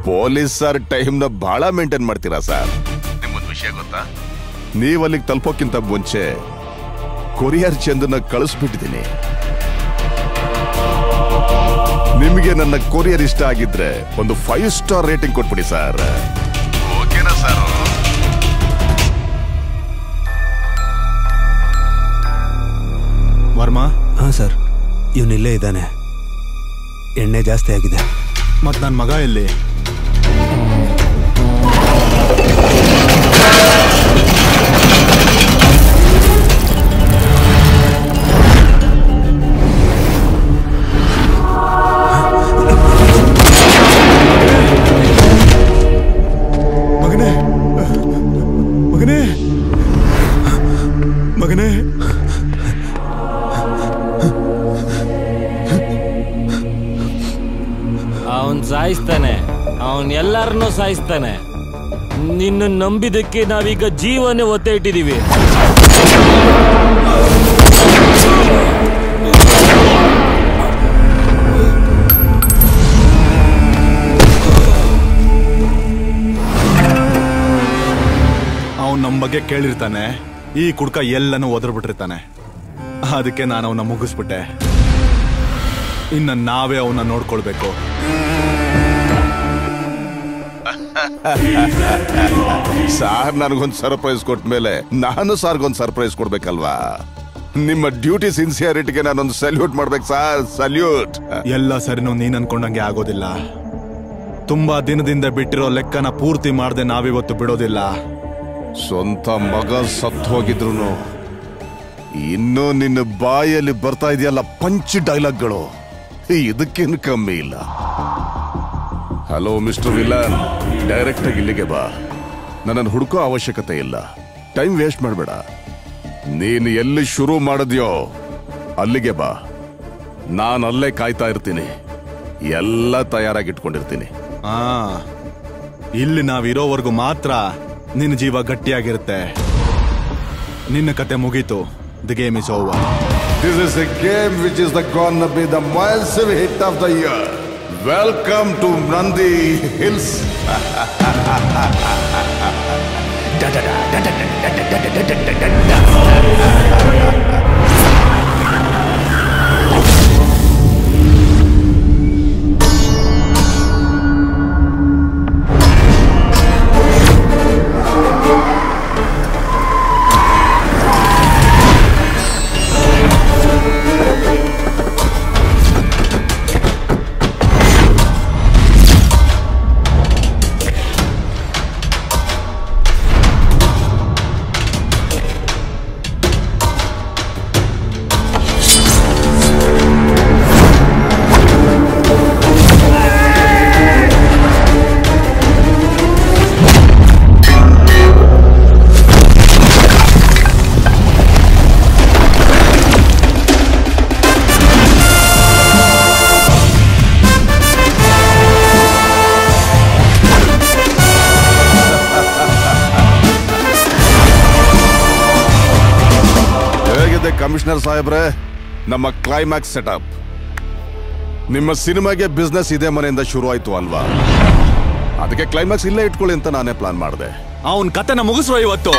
ಪೊಲೀಸರ್ ಟೈಮ್ನ ಬಹಳ ಮೇಂಟೈನ್ ಮಾಡ್ತೀರಾ ಸರ್. ನಿಮ್ಮೊಂದು ವಿಷಯ ಗೊತ್ತಾ, ನೀವು ಅಲ್ಲಿಗೆ ತಲುಪೋಕ್ಕಿಂತ ಮುಂಚೆ ಕೊರಿಯರ್ ಚಂದನ್ನ ಕಳಿಸ್ಬಿಟ್ಟಿದ್ದೀನಿ. ನಿಮಗೆ ನನ್ನ ಕೊರಿಯರ್ ಇಷ್ಟ ಆಗಿದ್ರೆ ಒಂದು 5 ಸ್ಟಾರ್ ರೇಟಿಂಗ್ ಕೊಟ್ಬಿಡಿ ಸರ್. ಓಕೆನಾ ಸರ್? ವರ್ಮಾ? ಹಾ ಸರ್, ಇವನಿಲ್ಲೇ ಇದ್ದಾನೆ. ಎಣ್ಣೆ ಜಾಸ್ತಿ ಆಗಿದೆ. ಮತ್ ನನ್ನ ಮಗ ಎಲ್ಲಿ? ಮಗನೇ ಮಗನೇ ಮಗನೇ ಅವನ್ ಸಾಯಿಸ್ತಾನೆ, ಅವನ್ ಎಲ್ಲರನ್ನೂ ಸಾಯಿಸ್ತಾನೆ. ನಿನ್ನ ನಂಬಿದಕ್ಕೆ ನಾವೀಗ ಜೀವನೇ ಒತ್ತೆ ಇಟ್ಟಿದೀವಿ. ಅವನ್ ನಮ್ಮ ಬಗ್ಗೆ ಕೇಳಿರ್ತಾನೆ, ಈ ಕುಡ್ಕ ಎಲ್ಲನೂ ಒದರ್ಬಿಟ್ಟಿರ್ತಾನೆ. ಅದಕ್ಕೆ ನಾನು ಅವನ್ನ ಮುಗಿಸ್ಬಿಟ್ಟೆ. ಇನ್ನ ನಾವೇ ಅವನ್ನ ನೋಡ್ಕೊಳ್ಬೇಕು. ಸಾರ್ ನನಗೊಂದು ಸರ್ಪ್ರೈಸ್ ಕೊಟ್ಟ ಮೇಲೆ ನಾನು ಸಾರ್ಗೊಂದು ಸರ್ಪ್ರೈಸ್ ಕೊಡ್ಬೇಕಲ್ವಾ? ನಿಮ್ಮ ಡ್ಯೂಟಿ ಸಿನ್ಸಿಯಾರಿಟಿಗೆ ನಾನೊಂದು ಸಲ್ಯೂಟ್ ಮಾಡ್ಬೇಕು ಸಾರ್, ಸಲ್ಯೂಟ್. ಎಲ್ಲ ಸರಿನೂ ನೀನ್ ಅನ್ಕೊಂಡಂಗೆ ಆಗೋದಿಲ್ಲ. ತುಂಬಾ ದಿನದಿಂದ ಬಿಟ್ಟಿರೋ ಲೆಕ್ಕನ ಪೂರ್ತಿ ಮಾಡದೆ ನಾವಿವತ್ತು ಬಿಡೋದಿಲ್ಲ. ಸ್ವಂತ ಮಗ ಸತ್ತು ಹೋಗಿದ್ರು ಇನ್ನೂ ನಿನ್ನ ಬಾಯಲ್ಲಿ ಬರ್ತಾ ಇದೆಯಲ್ಲ ಪಂಚ್ ಡೈಲಾಗ್ಗಳು, ಇದಕ್ಕೇನು ಕಮ್ಮಿ ಇಲ್ಲ. ಹಲೋ ಮಿಸ್ಟರ್ ವಿಲನ್, ಡೈರೆಕ್ಟ್ ಆಗಿ ಇಲ್ಲಿಗೆ ಬಾ. ನನ್ನನ್ನು ಹುಡುಕೋ ಅವಶ್ಯಕತೆ ಇಲ್ಲ. ಟೈಮ್ ವೇಸ್ಟ್ ಮಾಡಬೇಡ. ನೀನು ಎಲ್ಲಿ ಶುರು ಮಾಡಿದ್ಯೋ ಅಲ್ಲಿಗೆ ಬಾ. ನಾನು ಅಲ್ಲೇ ಕಾಯ್ತಾ ಇರ್ತೀನಿ. ಎಲ್ಲ ತಯಾರಾಗಿಟ್ಕೊಂಡಿರ್ತೀನಿ. ಇಲ್ಲಿ ನಾವಿರೋವರೆಗೂ ಮಾತ್ರ ನಿನ್ನ ಜೀವ ಗಟ್ಟಿಯಾಗಿರುತ್ತೆ. ನಿನ್ನ ಕತೆ ಮುಗೀತು. The game is over. This is a game which is gonna be the massive hit of the year. Welcome to Nandi Hills. Commissioner ಸಾಹೇಬ್ರೆ, ನಮ್ಮ ಕ್ಲೈಮ್ಯಾಕ್ಸ್ ಸೆಟಪ್. ನಿಮ್ಮ ಸಿನಿಮಾಗೆ ಬಿಸ್ನೆಸ್ ಇದೇ ಮನೆಯಿಂದ ಶುರು ಆಯ್ತು ಅಲ್ವಾ? ಅದಕ್ಕೆ ಕ್ಲೈಮ್ಯಾಕ್ಸ್ ಇಲ್ಲೇ ಇಟ್ಕೊಳ್ಳಿ ಅಂತ ನಾನೇ ಪ್ಲಾನ್ ಮಾಡಿದೆ. ಅವನ್ ಕತೆನ ಮುಗಿಸುವ ಇವತ್ತು.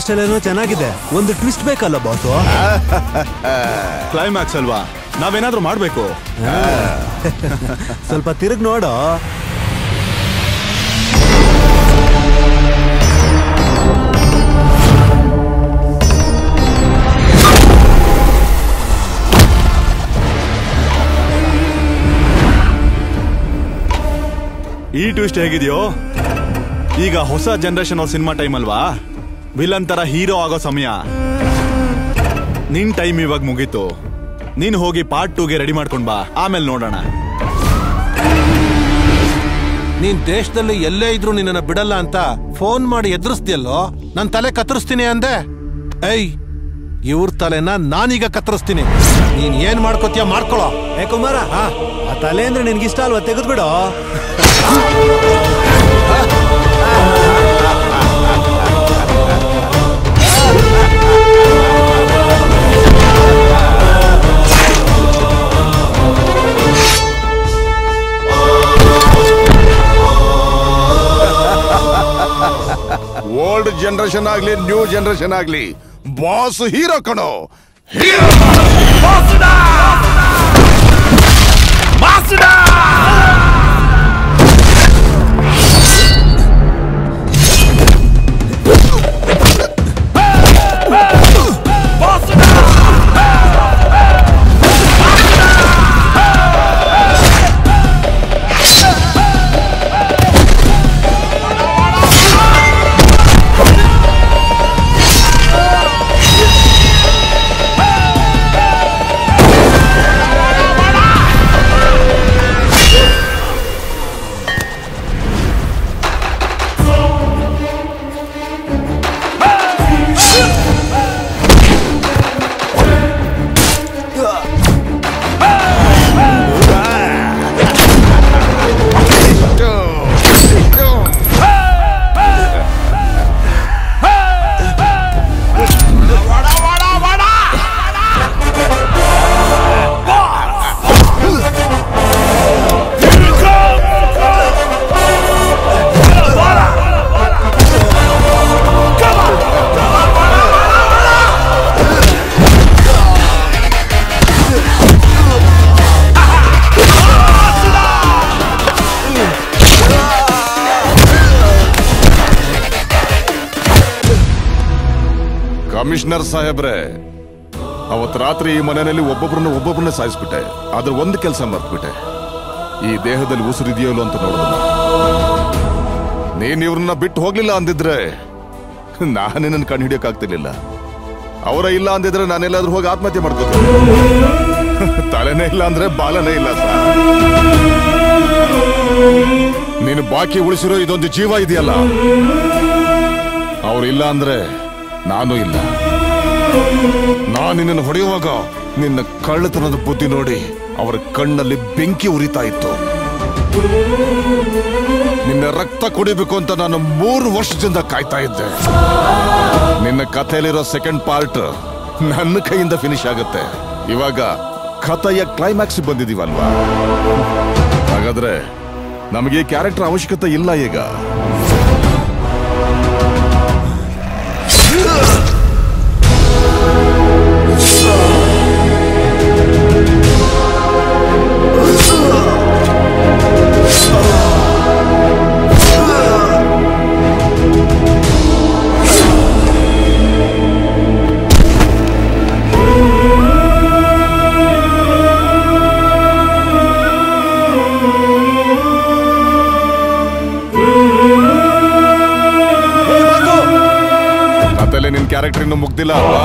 ಸ್ಟೈಲ್ ಏನೋ ಚೆನ್ನಾಗಿದೆ, ಒಂದು ಟ್ವಿಸ್ಟ್ ಬೇಕಲ್ಲ ಬಾಸು. ಕ್ಲೈಮ್ಯಾಕ್ಸ್ ಅಲ್ವಾ, ನಾವೇನಾದ್ರೂ ಮಾಡ್ಬೇಕು. ಸ್ವಲ್ಪ ತಿರುಗ್ ನೋಡು. ಈ ಟ್ವಿಸ್ಟ್ ಹೇಗಿದೆಯೋ, ಈಗ ಹೊಸ ಜನರೇಷನ್ ಅವ್ರ ಸಿನಿಮಾ ಟೈಮ್ ಅಲ್ವಾ, ವಿಲನ್ ತರ ಹೀರೋ ಆಗೋ ಸಮಯ. ನಿನ್ ಟೈಮ್ ಇವಾಗ ಮುಗೀತು, ನೀನ್ ಹೋಗಿ ಪಾರ್ಟ್ 2ಗೆ ರೆಡಿ ಮಾಡ್ಕೊಂಡ್ ಬಾ, ಆಮೇಲೆ ನೋಡೋಣ. ನೀನ್ ದೇಶದಲ್ಲಿ ಎಲ್ಲೇ ಇದ್ರು ನಿನ್ನ ಬಿಡಲ್ಲ ಅಂತ ಫೋನ್ ಮಾಡಿ ಎದುರಿಸ್ತಿಯಲ್ಲೋ, ನನ್ ತಲೆ ಕತ್ತರಿಸ್ತೀನಿ ಅಂದೆ. ಏಯ್, ಇವ್ರ ತಲೆನ ನಾನೀಗ ಕತ್ತರಿಸ್ತೀನಿ. ನೀನ್ ಏನ್ ಮಾಡ್ಕೋತೀಯ ಮಾಡ್ಕೊಳೋ. ಏ ಕುಮಾರ, ಆ ತಲೆ ಅಂದ್ರೆ ನಿನ್ಗಿಷ್ಟ ಅಲ್ವಾ, ತೆಗೆದ್ಬಿಡು. ಓಲ್ಡ್ ಜನರೇಷನ್ ಆಗ್ಲಿ ನ್ಯೂ ಜನರೇಷನ್ ಆಗ್ಲಿ, ಬಾಸ್ ಹೀರೋ ಕಣೋ, ಹೀರೋ. ಕಮಿಷನರ್ ಸಾಹೇಬ್ರೆ, ಅವತ್ ರಾತ್ರಿ ಈ ಮನೆಯಲ್ಲಿ ಒಬ್ಬೊಬ್ಬರನ್ನ ಸಾಯಿಸ್ಬಿಟ್ಟೆ. ಆದ್ರೆ ಒಂದು ಕೆಲಸ ಮರ್ತ್ಬಿಟ್ಟೆ, ಈ ದೇಹದಲ್ಲಿ ಉಸಿರಿದೆಯೋ ಅಂತ ನೋಡೋದನ್ನ. ನೀನ್ ಇವ್ರನ್ನ ಬಿಟ್ಟು ಹೋಗ್ಲಿಲ್ಲ ಅಂದಿದ್ರೆ ನಾನೇನನ್ನ ಕಂಡು ಹಿಡಿಯೋಕ್ಕಾಗ್ತಿರ್ಲಿಲ್ಲ. ಅವರ ಇಲ್ಲ ಅಂದಿದ್ರೆ ನಾನೆಲ್ಲಾದ್ರೂ ಹೋಗಿ ಆತ್ಮಹತ್ಯೆ ಮಾಡ್ಕೋತೀನಿ. ತಲೆನೇ ಇಲ್ಲ ಅಂದ್ರೆ ಬಾಲನೇ ಇಲ್ಲ ಸರ್. ನೀನು ಬಾಕಿ ಉಳಿಸಿರೋ ಇದೊಂದು ಜೀವ ಇದೆಯಲ್ಲ, ಅವ್ರಿಲ್ಲ ಅಂದ್ರೆ ನಾನು ಇಲ್ಲ. ನಾನು ನಿನ್ನನ್ನು ಹೊಡೆಯುವಾಗ ನಿನ್ನ ಕಳ್ಳತನದ ಬುದ್ಧಿ ನೋಡಿ ಅವರ ಕಣ್ಣಲ್ಲಿ ಬೆಂಕಿ ಉರಿತಾ ಇತ್ತು. ನಿನ್ನ ರಕ್ತ ಕುಡಿಬೇಕು ಅಂತ ನಾನು 3 ವರ್ಷದಿಂದ ಕಾಯ್ತಾ ಇದ್ದೆ. ನಿನ್ನ ಕಥೆಯಲ್ಲಿರೋ ಸೆಕೆಂಡ್ ಪಾರ್ಟ್ ನನ್ನ ಕೈಯಿಂದ ಫಿನಿಶ್ ಆಗುತ್ತೆ. ಇವಾಗ ಕಥೆಯ ಕ್ಲೈಮ್ಯಾಕ್ಸ್ ಬಂದಿದೀವಲ್ವಾ, ಹಾಗಾದ್ರೆ ನಮಗೆ ಕ್ಯಾರೆಕ್ಟರ್ ಅವಶ್ಯಕತೆ ಇಲ್ಲ ಈಗ. ನಿನ್ ಕ್ಯಾರೆಕ್ಟರ್ ಇನ್ನು ಮುಗ್ದಿಲ್ಲ ಅಲ್ವಾ?